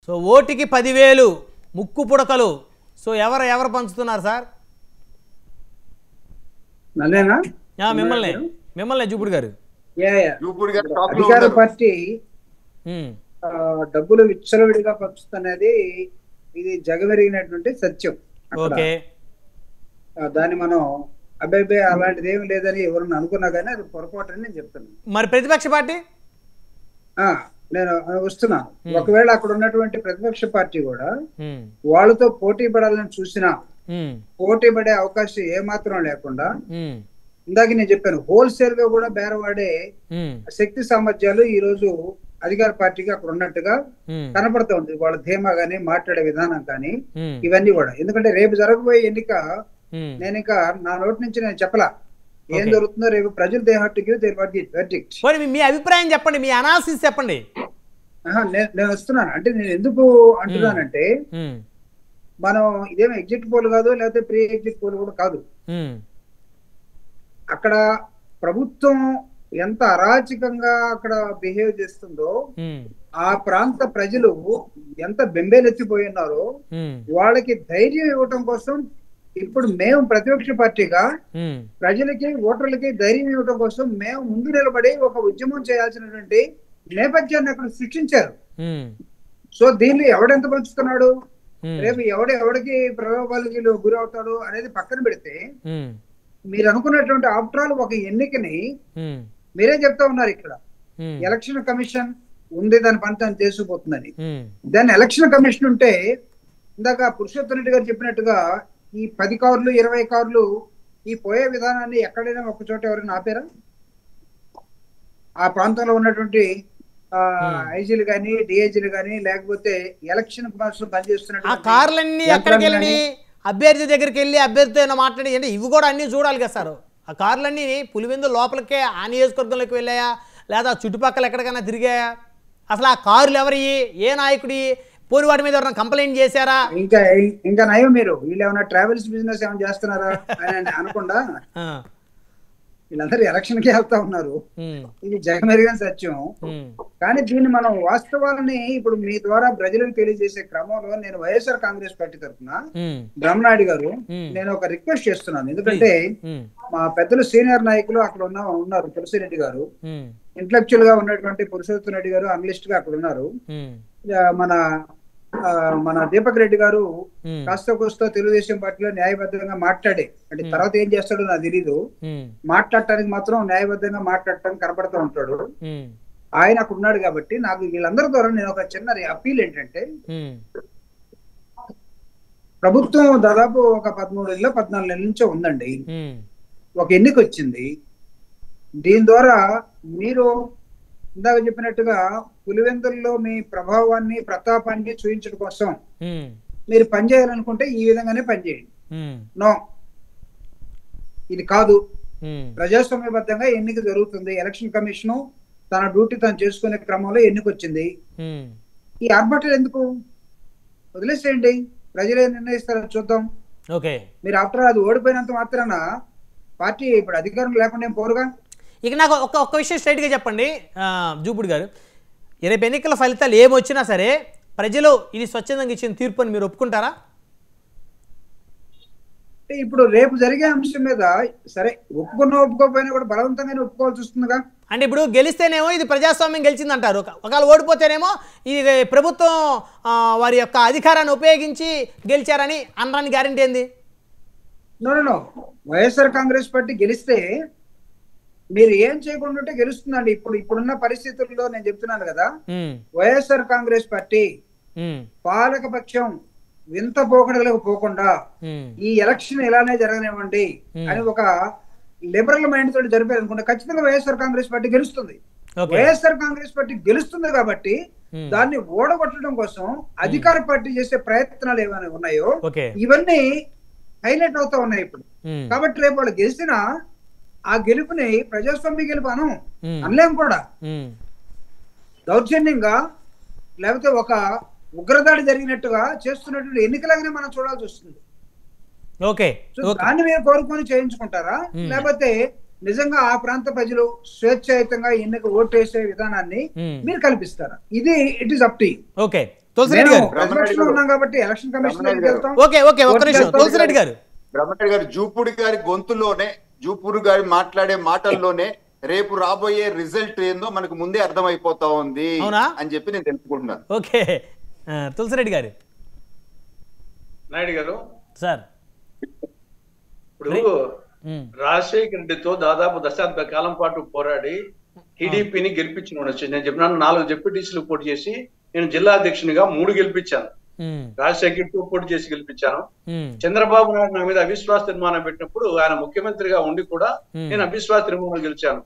So ఓటికి 10,000 ముక్కు పుడకలు. So ఎవరు పంచుతున్నారు సార్? మిమ్మల్ని జూపుడు గారు. అధికార పార్టీ డబ్బులు విచ్చలవిడిగా పంచుతున్నది ఇది జగమెరిగినటువంటి సత్యం. దాన్ని మనం అబ్బాయి అలాంటిది ఏమి లేదని ఎవరన్నా అనుకున్నా కానీ అది పొరపాటు నేను చెప్తున్నాను. మరి ప్రతిపక్ష పార్టీ నేను వస్తున్నాను. ఒకవేళ అక్కడ ఉన్నటువంటి ప్రతిపక్ష పార్టీ కూడా వాళ్ళతో పోటీ పడాలని చూసినా పోటీ పడే అవకాశం ఏమాత్రం లేకుండా, ఇందాక నేను చెప్పాను హోల్సేల్ గా కూడా బేరవాడే శక్తి సామర్థ్యాలు ఈ రోజు అధికార పార్టీకి అక్కడ ఉన్నట్టుగా కనపడుతూ ఉంది. వాళ్ళ ధీమా గానీ మాట్లాడే విధానం కానీ ఇవన్నీ కూడా. ఎందుకంటే రేపు జరగబోయే ఎన్నిక నేను ఇంకా నా నోటి నుంచి నేను చెప్పలా ఏం జరుగుతుందో. రేపు ప్రజలు they have to give their verdict. మీ అభిప్రాయం చెప్పండి, మీ అనాలిసిస్ చెప్పండి. నేను వస్తున్నాను. అంటే నేను ఎందుకు అంటున్నానంటే మనం ఇదేమో ఎగ్జిట్ పోల్ కాదు, లేకపోతే ప్రీ ఎగ్జిట్ పోల్ కూడా కాదు. అక్కడ ప్రభుత్వం ఎంత అరాచకంగా అక్కడ బిహేవ్ చేస్తుందో, ఆ ప్రాంత ప్రజలు ఎంత బెంబేలెత్తిపోయి ఉన్నారో వాళ్ళకి ధైర్యం ఇవ్వటం కోసం ఇప్పుడు మేము ప్రతిపక్ష పార్టీగా ప్రజలకి ఓటర్లకి ధైర్యం ఇవ్వడం కోసం మేము ముందు నిలబడి ఒక ఉద్యమం చేయాల్సినటువంటి నేపథ్యాన్ని అక్కడ సృష్టించారు. సో దీన్ని ఎవడెంత పంచుతున్నాడు, రేపు ఎవడికి ప్రలోభాలకి గురి అవుతాడు అనేది పక్కన పెడితే, మీరు అనుకున్నటువంటి ఆఫ్టర్ ఆల్ ఒక ఎన్నికని మీరే చెప్తా ఉన్నారు ఇక్కడ ఎలక్షన్ కమిషన్ ఉంది, దాని పని తను చేసుకుపోతుందని. దాన్ని ఎలక్షన్ కమిషన్ ఉంటే ఇందాక పురుషోత్తమ్ రెడ్డి గారు చెప్పినట్టుగా ఈ 10 కార్లు 20 కార్లు ఈ పోయే విధానాన్ని ఎక్కడైనా ఒక చోట ఎవరైనా ఆపారా? ఆ ప్రాంతంలో ఉన్నటువంటి ఐజీలు గానీ డిఐజీలు గానీ లేకపోతే ఎలక్షన్ కమిషన్ పనిచేస్తున్నట్టు ఆ కార్లన్నీ ఎక్కడికి వెళ్ళి అభ్యర్థి దగ్గరికి వెళ్ళి అభ్యర్థితో మాట్లాడి అంటే ఇవి కూడా అన్ని చూడాలి కదా సార్. ఆ కార్లన్నీ పులివెందు లోపలికే ఆ నియోజకవర్గంలోకి వెళ్ళాయా లేదా చుట్టుపక్కల ఎక్కడికైనా తిరిగాయా? అసలు ఆ కార్లు ఎవరి, ఏ నాయకుడి, పోని వాటి మీద ఎవరైనా కంప్లైంట్ చేశారా? ఇంకా నయం మీరు వీళ్ళు ఏమైనా ట్రావెల్స్ బిజినెస్ ఏమైనా చేస్తున్నారా అని అనకుండా వీళ్ళందరూ ఎలక్షన్ కి వెళ్తా ఉన్నారు. ఇది జగమెరిగిన సత్యం. కానీ దీన్ని మనం వాస్తవాలని ఇప్పుడు మీ ద్వారా ప్రజలకు తెలియజేసే క్రమంలో నేను వైఎస్ఆర్ కాంగ్రెస్ పార్టీ తరఫున బ్రహ్మనాయుడు గారు నేను ఒక రిక్వెస్ట్ చేస్తున్నాను. ఎందుకంటే మా పెద్దలు సీనియర్ నాయకులు అక్కడ ఉన్నారు. తులసిరెడ్డి గారు ఇంటలెక్చువల్ గా ఉన్నటువంటి పురుషోత్తమ్ రెడ్డి గారు అనలిస్ట్ గా అక్కడ ఉన్నారు. మన దీపక్ రెడ్డి గారు కాస్త కోస్తా తెలుగుదేశం పార్టీలో న్యాయబద్ధంగా మాట్లాడే, అంటే తర్వాత ఏం చేస్తాడో నాకు తెలీదు, మాట్లాడటానికి మాత్రం న్యాయబద్ధంగా మాట్లాడటానికి కనపడుతూ ఉంటాడు. ఆయన అక్కడ ఉన్నాడు కాబట్టి నాకు వీళ్ళందరి ద్వారా నేను ఒక చిన్న అప్పీల్ ఏంటంటే, ప్రభుత్వం దాదాపు ఒక 13-14 నెలల నుంచే ఉందండి. ఒక ఎన్నిక వచ్చింది. దీని ద్వారా మీరు ఇందాక చెప్పినట్టుగా పులివెందుల్లో మీ ప్రభావాన్ని ప్రతాపాన్ని చూపించడం కోసం మీరు పనిచేయాలనుకుంటే ఈ విధంగానే పనిచేయండి. నో, ఇది కాదు. ప్రజాస్వామ్యబద్ధంగా ఎన్నిక జరుగుతుంది. ఎలక్షన్ కమిషన్ తన డ్యూటీ తను చేసుకునే క్రమంలో ఎన్నిక వచ్చింది. ఈ ఆర్భాటాలు ఎందుకు? వదిలేసేయండి, ప్రజలే నిర్ణయిస్తారో చూద్దాం. మీరు ఆఫ్టర్ అది ఓడిపోయినంత మాత్రాన పార్టీ ఇప్పుడు అధికారం లేకుండా ఏం పోరుగా. ఇక నాకు ఒక్క విషయం స్ట్రైట్గా చెప్పండి జూపుడు గారు, రేపు ఎన్నికల ఫలితాలు ఏమొచ్చినా సరే ప్రజలు ఇది స్వచ్ఛందంగా ఇచ్చిన తీర్పు అని మీరు ఒప్పుకుంటారా? ఇప్పుడు రేపు జరిగే అంశం మీద సరే ఒప్పుకోకపోయినా కూడా బలవంతంగానే ఒప్పుకోవాల్సి వస్తుందిగా. అంటే ఇప్పుడు గెలిస్తేనేమో ఇది ప్రజాస్వామ్యం గెలిచిందంటారు, ఒకవేళ ఓడిపోతేనేమో ఇది ప్రభుత్వం వారి యొక్క అధికారాన్ని ఉపయోగించి గెలిచారని అనడానికి గ్యారెంటీ ఏంది? నో, వైఎస్ఆర్ కాంగ్రెస్ పార్టీ గెలిస్తే మీరు ఏం చేయకుండా ఉంటే గెలుస్తుందండి. ఇప్పుడున్న పరిస్థితుల్లో నేను చెప్తున్నాను కదా, వైఎస్ఆర్ కాంగ్రెస్ పార్టీ పాలక పక్షం వింత పోకడలకు పోకుండా ఈ ఎలక్షన్ ఇలానే జరగనివ్వండి అని ఒక లిబరల్ మైండ్ తోటి జరిపారు అనుకుంటే ఖచ్చితంగా వైఎస్ఆర్ కాంగ్రెస్ పార్టీ గెలుస్తుంది. వైఎస్ఆర్ కాంగ్రెస్ పార్టీ గెలుస్తుంది కాబట్టి దాన్ని ఓడగొట్టడం కోసం అధికార పార్టీ చేసే ప్రయత్నాలు ఏమైనా ఉన్నాయో ఇవన్నీ హైలైట్ అవుతా ఉన్నాయి ఇప్పుడు. కాబట్టి రేపు వాళ్ళు గెలిచిన ఆ గెలుపుని ప్రజాస్వామ్య గెలుపు అనలేం కూడా. దౌర్జన్యంగా లేకపోతే ఒక ఉగ్రదాడి జరిగినట్టుగా చేస్తున్నటువంటి ఎన్నికలాగానే మనం చూడాల్సి వస్తుంది. దాన్ని మీరు కోరుకొని చేయించుకుంటారా, లేకపోతే నిజంగా ఆ ప్రాంత ప్రజలు స్వేచ్ఛాయుతంగా ఎన్నిక ఓటేసే విధానాన్ని మీరు కల్పిస్తారా? ఇది it is up to you. Tulasireddy గారు ప్రతిపక్షంలో ఉన్నాం కాబట్టి ఎలక్షన్ కమిషన్ దగ్గరికి వెళ్తాం. ఓకే ఒక్క నిమిషం తులసిరెడ్డి గారు. బ్రహ్మరెడ్డి గారు జూపూడి గారి గొంతులోనే, జూపూడి గారి మాట్లాడే మాటల్లోనే రేపు రాబోయే రిజల్ట్ ఏందో మనకు ముందే అర్థమైపోతా ఉంది అని చెప్పి నేను తెలుసుకుంటున్నాను. ఓకే తులసిరెడ్డి గారు. నాయుడు గారు సార్, ఇప్పుడు రాజశేఖర రెడ్డితో దాదాపు దశాబ్ద కాలం పాటు పోరాడి టీడీపీని గెలిపించిన వచ్చి నేను చెప్పినాను 4 జెడ్పీటీసీలు పోటీ చేసి నేను జిల్లా అధ్యక్షునిగా 3 గెలిపించాను. రాజశేఖర్ పోటీ చేసి గెలిపించాను. చంద్రబాబు నాయుడు నా మీద అవిశ్వాస తీర్మానం పెట్టినప్పుడు ఆయన ముఖ్యమంత్రిగా ఉండి కూడా నేను అవిశ్వాస తీర్మానం గెలిచాను.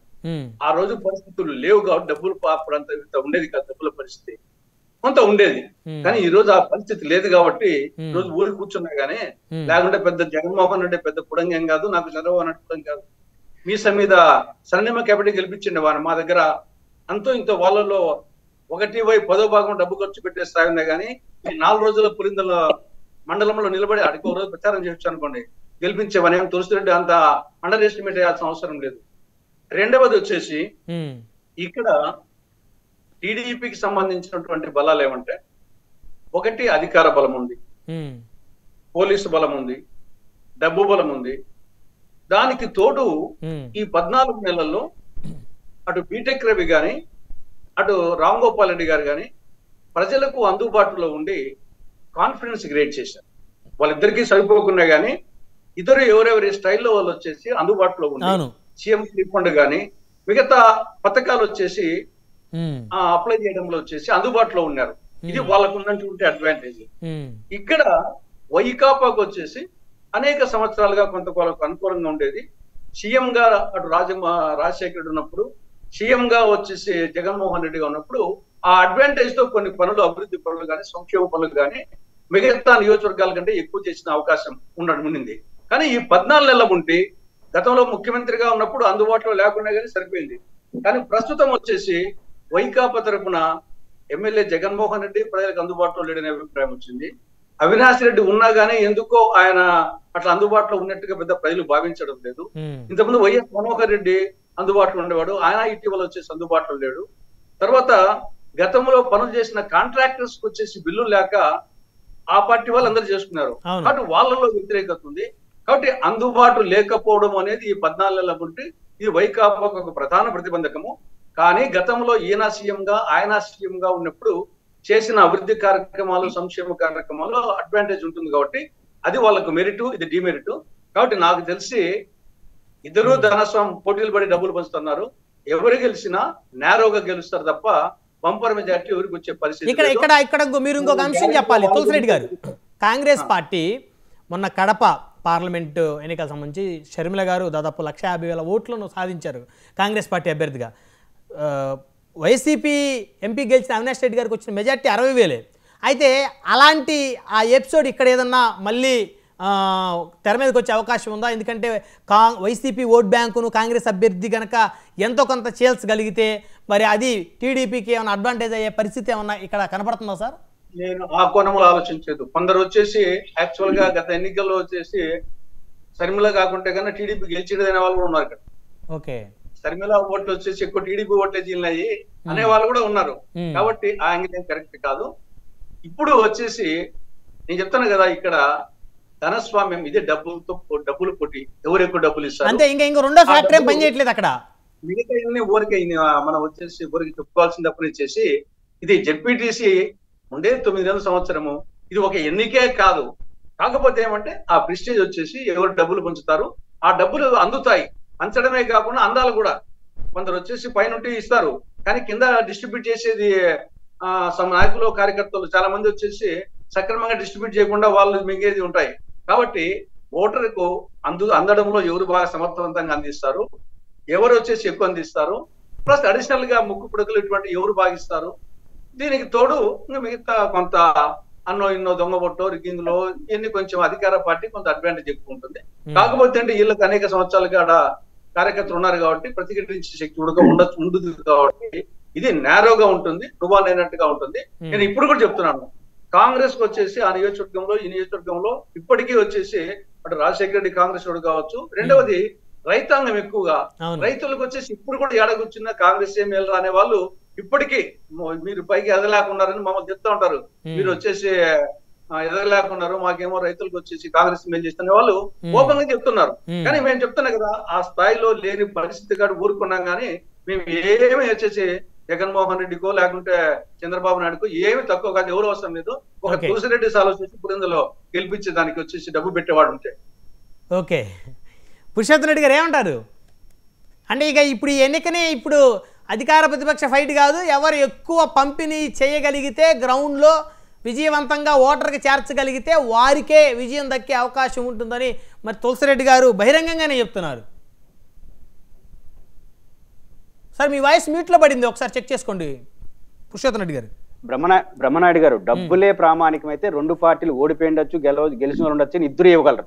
ఆ రోజు పరిస్థితులు లేవు కాబట్టి డబ్బులు అంత ఉండేది కాదు, డబ్బుల పరిస్థితి కొంత ఉండేది. కానీ ఈ రోజు ఆ పరిస్థితి లేదు కాబట్టి ఈ రోజు ఊరి కూర్చున్నా గానీ, లేకుంటే పెద్ద జగన్మోహన్ రెడ్డి పెద్ద పుడంగం కాదు, నాకు చంద్రబాబు నాయుడు పుడం కాదు. మీస మీద సరణిమ క్యాపిటల్ గెలిపించండి వారు. మా దగ్గర అంతో ఇంతో వాళ్ళలో 1/10 డబ్బు ఖర్చు పెట్టే స్థాయి ఉందే కానీ ఈ 4 రోజుల పులిందల మండలంలో నిలబడి అడిగి ఒక రోజు ప్రచారం చేయొచ్చు అనుకోండి, గెలిపించేవని ఏం తులసిరెడ్డి అంత అండర్ ఎస్టిమేట్ చేయాల్సిన అవసరం లేదు. రెండవది వచ్చేసి ఇక్కడ టీడీపీకి సంబంధించినటువంటి బలాలు ఏమంటే, ఒకటి అధికార బలం ఉంది, పోలీసు బలం ఉంది, డబ్బు బలం ఉంది. దానికి తోడు ఈ 14 నెలల్లో అటు బీటెక్ రవి గాని అటు రామ్ గోపాల్ రెడ్డి గారు గాని ప్రజలకు అందుబాటులో ఉండి కాన్ఫిడెన్స్ క్రియేట్ చేశారు. వాళ్ళిద్దరికీ సరిపోకున్నా గానీ ఇద్దరు ఎవరెవరి స్టైల్లో వాళ్ళు వచ్చేసి అందుబాటులో ఉండి సీఎం ఫండ్ గాని మిగతా పథకాలు వచ్చేసి అప్లై చేయడంలో వచ్చేసి అందుబాటులో ఉన్నారు. ఇది వాళ్ళకు ఉన్నటువంటి అడ్వాంటేజ్. ఇక్కడ వైకాపాకు వచ్చేసి అనేక సంవత్సరాలుగా కొంత వాళ్ళకు అనుకూలంగా ఉండేది. సీఎం గా అటు రాజశేఖర్ ఉన్నప్పుడు, సీఎం గా వచ్చేసి జగన్మోహన్ రెడ్డిగా ఉన్నప్పుడు ఆ అడ్వాంటేజ్ తో కొన్ని పనులు, అభివృద్ధి పనులు కానీ సంక్షేమ పనులు కానీ మిగతా నియోజకవర్గాల కంటే ఎక్కువ చేసిన అవకాశం ఉండింది. కానీ ఈ 14 నెలల ఉంటే గతంలో ముఖ్యమంత్రిగా ఉన్నప్పుడు అందుబాటులో లేకుండా కానీ సరిపోయింది. కానీ ప్రస్తుతం వచ్చేసి వైకాపా తరఫున ఎమ్మెల్యే జగన్మోహన్ రెడ్డి ప్రజలకు అందుబాటులో లేడనే అభిప్రాయం వచ్చింది. అవినాష్ రెడ్డి ఉన్నా గానీ ఎందుకో ఆయన అట్లా అందుబాటులో ఉన్నట్టుగా పెద్ద ప్రజలు భావించడం లేదు. ఇంతకుముందు వైఎస్ మనోహర్ రెడ్డి అందుబాటులో ఉండేవాడు, ఆయన ఇటీవల వచ్చేసి అందుబాటులో లేడు. తర్వాత గతంలో పనులు చేసిన కాంట్రాక్టర్స్ వచ్చేసి బిల్లు లేక ఆ పార్టీ వాళ్ళు అందరూ చేసుకున్నారు కాబట్టి వాళ్ళలో వ్యతిరేకత ఉంది. కాబట్టి అందుబాటు లేకపోవడం అనేది ఈ 14 నెలల ఉంటే ఇది వైకాపాకు ఒక ప్రధాన ప్రతిబంధకము. కానీ గతంలో ఈయన సీఎంగా ఆయన సీఎంగా ఉన్నప్పుడు చేసిన అభివృద్ధి కార్యక్రమాలు, సంక్షేమ కార్యక్రమాలు అడ్వాంటేజ్ ఉంటుంది కాబట్టి అది వాళ్ళకు మెరిట్, ఇది డిమెరిట్. కాబట్టి నాకు తెలిసి ఇద్దరు ధనస్వామి పోటీలు పడి డబ్బులు పంచుతున్నారు. ఎవరు గెలిచినా నేరోగా గెలుస్తారు తప్ప బంపర్ మెజార్టీ ఎవరికి వచ్చే పరిస్థితి. ఇక్కడ మీరు ఇంకొక అంశం చెప్పాలి తులసిరెడ్డి గారు. కాంగ్రెస్ పార్టీ మొన్న కడప పార్లమెంటు ఎన్నికల సంబంధించి షర్మిల గారు దాదాపు 150,000 ఓట్లను సాధించారు కాంగ్రెస్ పార్టీ అభ్యర్థిగా. వైసీపీ ఎంపీ గెలిచిన అవినాష్ రెడ్డి గారికి వచ్చిన మెజార్టీ 60,000. అయితే అలాంటి ఆ ఎపిసోడ్ ఇక్కడ ఏదన్నా మళ్ళీ తెర మీదకి వచ్చే అవకాశం ఉందా? ఎందుకంటే వైసీపీ ఓట్ బ్యాంకును కాంగ్రెస్ అభ్యర్థి కనుక ఎంతో కొంత చేల్చగలిగితే మరి అది టీడీపీకి ఏమైనా అడ్వాంటేజ్ అయ్యే పరిస్థితి ఏమన్నా ఇక్కడ కనపడుతుందా సార్? నేను ఆ కోణంలో ఆలోచించలేదు. కొందరు వచ్చేసి యాక్చువల్ గా గత ఎన్నికల్లో వచ్చేసి షర్మిల కాకుంటే కన్నా టీడీపీ గెలిచేదనే వాళ్ళు కూడా ఉన్నారు ఇక్కడ. ఓకే, షర్మిల ఓట్లు వచ్చేసి ఎక్కువ టీడీపీ ఓట్లే చీలినాయి అనే వాళ్ళు కూడా ఉన్నారు. కాబట్టి ఆ యాంగిల్ ఏం కరెక్ట్ కాదు. ఇప్పుడు వచ్చేసి నేను చెప్తాను కదా, ఇక్కడ ధనస్వామ్యం ఇదే డబ్బులు పోటీ, ఎవరు ఎక్కువ డబ్బులు ఇస్తారు అంటే ఇంకా రెండో ఫ్యాక్టరీ ఏం పని చేయట్లేదు అక్కడ. మిగతా ఊరికే మనం వచ్చేసి ఊరికి చెప్పుకోవాల్సిన డబ్బులు ఇచ్చేసి ఇది జెడ్పీటీసీ ఉండే 9 నెలల సంవత్సరము, ఇది ఒక ఎన్నికే కాదు. కాకపోతే ఏమంటే ఆ ప్రెస్టేజ్ వచ్చేసి ఎవరు డబ్బులు పంచుతారు, ఆ డబ్బులు అందుతాయి. పంచడమే కాకుండా అందాలు కూడా కొందరు వచ్చేసి పైనుండి ఇస్తారు, కానీ కింద డిస్ట్రిబ్యూట్ చేసేది నాయకులు, కార్యకర్తలు చాలా మంది వచ్చేసి సక్రమంగా డిస్ట్రిబ్యూట్ చేయకుండా వాళ్ళు మింగేది ఉంటాయి. కాబట్టి ఓటర్కు అందడంలో ఎవరు బాగా సమర్థవంతంగా అందిస్తారు, ఎవరు వచ్చేసి ఎక్కువ అందిస్తారు, ప్లస్ అడిషనల్ గా ముక్కు పుడకలు ఇటువంటి ఎవరు భాగిస్తారు, దీనికి తోడు మిగతా కొంత అన్నో ఇన్నో దొంగబొట్టో రిగ్గింగ్ లో ఇన్ని కొంచెం అధికార పార్టీ కొంత అడ్వాంటేజ్ ఎక్కువ ఉంటుంది. కాకపోతే అంటే వీళ్ళకి అనేక సంవత్సరాలుగా ఆడ కార్యకర్తలు ఉన్నారు కాబట్టి ప్రతిఘటించే శక్తి ఉండదు కాబట్టి ఇది నేరోగా ఉంటుంది, రుబాలైనట్టుగా ఉంటుంది. నేను ఇప్పుడు కూడా చెప్తున్నాను, కాంగ్రెస్ కు వచ్చేసి ఆ నియోజకవర్గంలో ఈ నియోజకవర్గంలో ఇప్పటికీ వచ్చేసి అటు రాజశేఖర రెడ్డి కాంగ్రెస్ వాడు కావచ్చు. రెండవది రైతాంగం ఎక్కువగా, రైతులకు వచ్చేసి ఇప్పుడు కూడా ఏడగొచ్చిన కాంగ్రెస్ ఏం వెళ్ళరా అనే వాళ్ళు ఇప్పటికీ మీరు పైకి ఎదగలేకున్నారని మమ్మల్ని చెప్తా ఉంటారు. మీరు వచ్చేసి ఎదగలేకున్నారు, మాకేమో రైతులకు వచ్చేసి కాంగ్రెస్ మేలు చేస్తున్న వాళ్ళు ఓపెన్ గా చెప్తున్నారు. కానీ మేము చెప్తున్నాం కదా, ఆ స్థాయిలో లేని పరిస్థితి కాదు ఊరుకున్నాం. కానీ మేము ఏమి వచ్చేసి జగన్మోహన్ రెడ్డికో లేకుంటే చంద్రబాబు నాయుడుకో ఏమి తక్కువ కాదు, ఎవరు అవసరం లేదు. ఒక తులసిరెడ్డి ఆలోచించి పులివెందులో గెలిపించేదానికి వచ్చేసి డబ్బు పెట్టేవాడు ఉంటే. ఓకే, పురుషోత్తమ్ రెడ్డి గారు ఏమంటారు? అంటే ఇక ఇప్పుడు ఈ ఎన్నికనే ఇప్పుడు అధికార ప్రతిపక్ష ఫైట్ కాదు, ఎవరు ఎక్కువ పంపిణీ చేయగలిగితే గ్రౌండ్లో విజయవంతంగా ఓటర్కి చేర్చగలిగితే వారికే విజయం దక్కే అవకాశం ఉంటుందని మరి తులసిరెడ్డి గారు బహిరంగంగానే చెప్తున్నారు. సార్ మీ వాయిస్ మ్యూట్లో పడింది, ఒకసారి చెక్ చేసుకోండి పురుషోత్తమ్ రెడ్డి గారు. బ్రహ్మనాయుడు గారు, డబ్బులే ప్రామాణికమైతే రెండు పార్టీలు ఓడిపోయిండొచ్చు, గెలిచిన వాళ్ళు ఉండొచ్చు, ఇద్దరు ఇవ్వగలరు.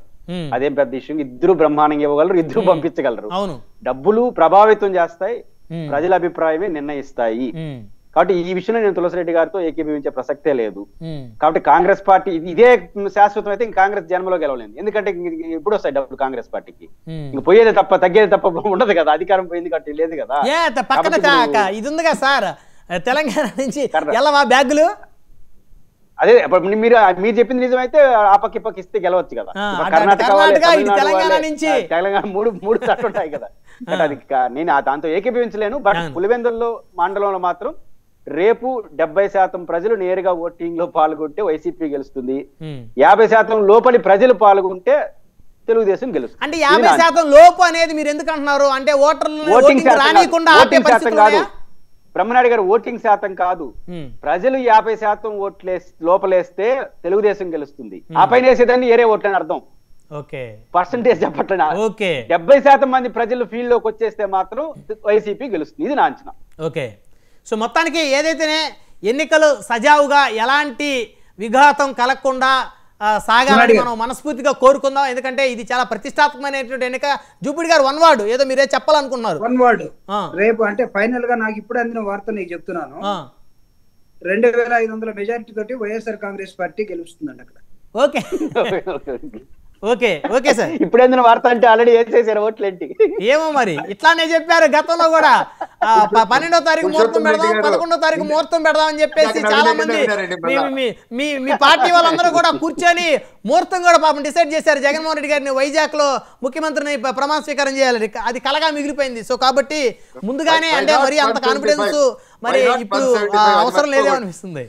అదేం పెద్ద ఇష్యూ. ఇద్దరు బ్రహ్మాండంగా ఇవ్వగలరు, ఇద్దరు పంపించగలరు. డబ్బులు ప్రభావితం చేస్తాయి, ప్రజల అభిప్రాయమే నిర్ణయిస్తాయి. కాబట్టి ఈ విషయంలో నేను తులసిరెడ్డి గారితో ఏకీభవించే ప్రసక్తే లేదు. కాబట్టి కాంగ్రెస్ పార్టీ ఇదే శాశ్వతం అయితే కాంగ్రెస్ జన్మలో గెలవలేదు. ఎందుకంటే ఇప్పుడు వస్తాయి డబ్బులు కాంగ్రెస్ పార్టీకి, ఇంక పోయేది తప్ప తగ్గేది తప్ప ఉండదు కదా. అధికారం పోయింది కాబట్టి లేదు కదా. ఇది ఉంది కదా సార్, తెలంగాణ నుంచి బ్యాగులు. అదే మీరు చెప్పింది నిజమైతే ఆ పక్క పక్క ఇస్తే గెలవచ్చు కదా. తెలంగాణ మూడు తట్టు ఉంటాయి కదా. అది నేను దాంతో ఏకీభవించలేను. బట్ పులివెందుల్లో మండలంలో మాత్రం రేపు 70% ప్రజలు నేరుగా ఓటింగ్ లో పాల్గొంటే వైసీపీ గెలుస్తుంది. 50% లోపలి ప్రజలు పాల్గొంటే తెలుగుదేశం గెలుస్తుంది. అంటే 50% లోపు అనేది మీరు ఎందుకు అంటున్నారు? అంటే ఓటింగ్ శాతం కాదు బ్రహ్మనాయుడు గారు, ఓటింగ్ శాతం కాదు. ప్రజలు 50% ఓట్లే లోపలేస్తే తెలుగుదేశం గెలుస్తుంది. ఆ పైన వేసేదాన్ని ఏరే ఓట్లని అర్థం. పర్సంటేజ్ చెప్పట్లేనా? 70% మంది ప్రజలు ఫీల్డ్ లోకి వచ్చేస్తే మాత్రం వైసీపీ గెలుస్తుంది. ఇది నా అంచనా. ఓకే, సో మొత్తానికి ఏదైతేనే ఎన్నికలు సజావుగా ఎలాంటి విఘాతం కలగకుండా సాగాలని మనం మనస్ఫూర్తిగా కోరుకుందాం. ఎందుకంటే ఇది చాలా ప్రతిష్టాత్మకమైనటువంటి ఎన్నిక. జూపిడి గారు వన్ వర్డ్ ఏదో మీరే చెప్పాలనుకున్నారు. వన్ వర్డ్ రేపు అంటే ఫైనల్ గా నాకు ఇప్పుడు అందిన వార్త నీకు చెప్తున్నాను. 2500 మెజారిటీ తోటి వైఎస్ఆర్ కాంగ్రెస్ పార్టీ గెలుస్తుందండి అక్కడ. Okay okay okay sir. ఇప్పుడు ఎందుకు వార్త అంటే ఆల్రెడీ వేసేసారు ఓట్లేంటి ఏమో మరి ఇట్లానే చెప్పారు గతంలో కూడా. 12వ తారీఖు ముహూర్తం పెడదాం, 11వ తారీఖు ముహూర్తం పెడదాం అని చెప్పేసి చాలా మంది మీ పార్టీ వాళ్ళందరూ కూడా కూర్చొని ముహూర్తం కూడా పాపం డిసైడ్ చేశారు. జగన్మోహన్ రెడ్డి గారిని వైజాగ్ లో ముఖ్యమంత్రిని ప్రమాణ స్వీకారం చేయాలి, అది కలగా మిగిలిపోయింది. సో కాబట్టి ముందుగానే అంటే మరి అంత కాన్ఫిడెన్స్ మరి ఇప్పుడు అవసరం లేదేమో అనిపిస్తుంది.